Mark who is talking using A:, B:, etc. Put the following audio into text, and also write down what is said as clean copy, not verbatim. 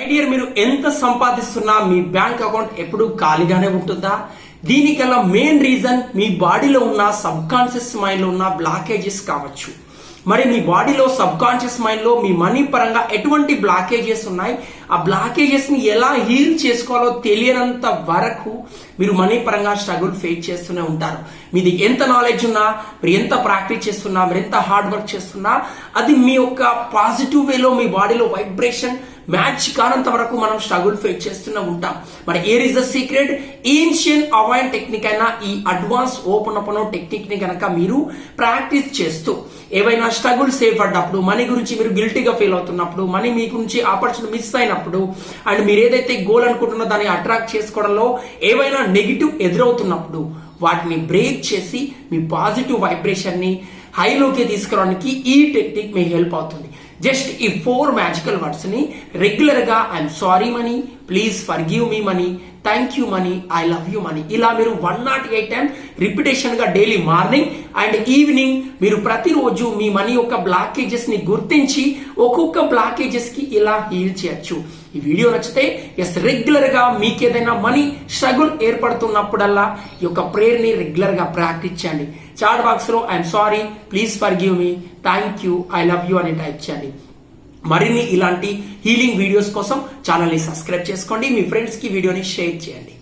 A: My dear, మీరు ఎంత సంపాదిస్తున్నా మీ బ్యాంక్ అకౌంట్ ఎప్పుడు ఖాళీగానే ఉంటుందా? దీనికల్లా మెయిన్ రీజన్ మీ బాడీలో ఉన్న సబ్ కాన్షియస్ మైండ్ లో ఉన్న బ్లాకేజెస్ కావచ్చు. మరి మీ బాడీలో సబ్ కాన్షియస్ మైండ్ లో మీ మనీ పరంగా ఎటువంటి బ్లాకేజెస్ ఉన్నాయి, ఆ బ్లాకేజెస్ ని ఎలా హీల్ చేసుకోవాలో తెలియనంత వరకు మీరు మనీ పరంగా స్ట్రగుల్ ఫేస్ చేస్తూనే ఉంటారు. మీది ఎంత నాలెడ్జ్ ఉన్నా, మీరు ఎంత ప్రాక్టీస్ చేస్తున్నా, మీరు ఎంత హార్డ్ వర్క్ చేస్తున్నా, అది మీ యొక్క పాజిటివ్ వేలో మీ బాడీలో వైబ్రేషన్ మ్యాచ్ కానంత వరకు మనం స్ట్రగుల్ ఫేస్ చేస్తూనే ఉంటాం. మరి where is the secret? Ancient అవాయిన్ టెక్నిక్ అయినా ఈ అడ్వాన్స్ ఓపెన్ అప్ టెక్నిక్ ని కనుక మీరు ప్రాక్టీస్ చేస్తూ ఏవైనా స్ట్రగుల్ సేఫ్ పడ్డప్పుడు, మనీ గురించి మీరు గిల్టీగా ఫీల్ అవుతున్నప్పుడు, మనీ మీ గురించి ఆపర్చునిటీ మిస్ అయినప్పుడు, అండ్ మీరు ఏదైతే గోల్ అనుకుంటున్నో దాన్ని అట్రాక్ట్ చేసుకోవడంలో ఏవైనా నెగిటివ్ ఎదురవుతున్నప్పుడు వాటిని బ్రేక్ చేసి మీ పాజిటివ్ వైబ్రేషన్ ని హైలోకి తీసుకురావడానికి ఈ టెక్నిక్ మీకు హెల్ప్ అవుతుంది. జస్ట్ ఈ 4 మ్యాజికల్ వర్డ్స్ ని రెగ్యులర్ గా I'm sorry money, please forgive me money, thank you money, I love you money, ఇలా మీరు 108 టైం రిపిటేషన్ గా డైలీ మార్నింగ్ అండ్ ఈవినింగ్ మీరు ప్రతిరోజు మీ మనీ యొక్క బ్లాకేజెస్ ని గుర్తించి ఒక్కొక్క బ్లాకేజెస్ కి ఇలా హీల్ చేయొచ్చు. ఈ వీడియో నచ్చితే రెగ్యులర్ గా మీకు ఏదైనా మనీ స్ట్రగుల్ ఏర్పడుతున్నప్పుడల్లా ఈ యొక్క ప్రేయర్ ని రెగ్యులర్ గా ప్రాక్టీస్ చేయండి. చాట్ బాక్స్ లో I'm sorry, please forgive me, thank you, I love you అని టైప్ చేయండి. మరిన్ని ఇలాంటి హీలింగ్ వీడియోస్ కోసం ఛానల్ ని సబ్స్క్రైబ్ చేసుకోండి. మీ ఫ్రెండ్స్ కి వీడియోని షేర్ చేయండి.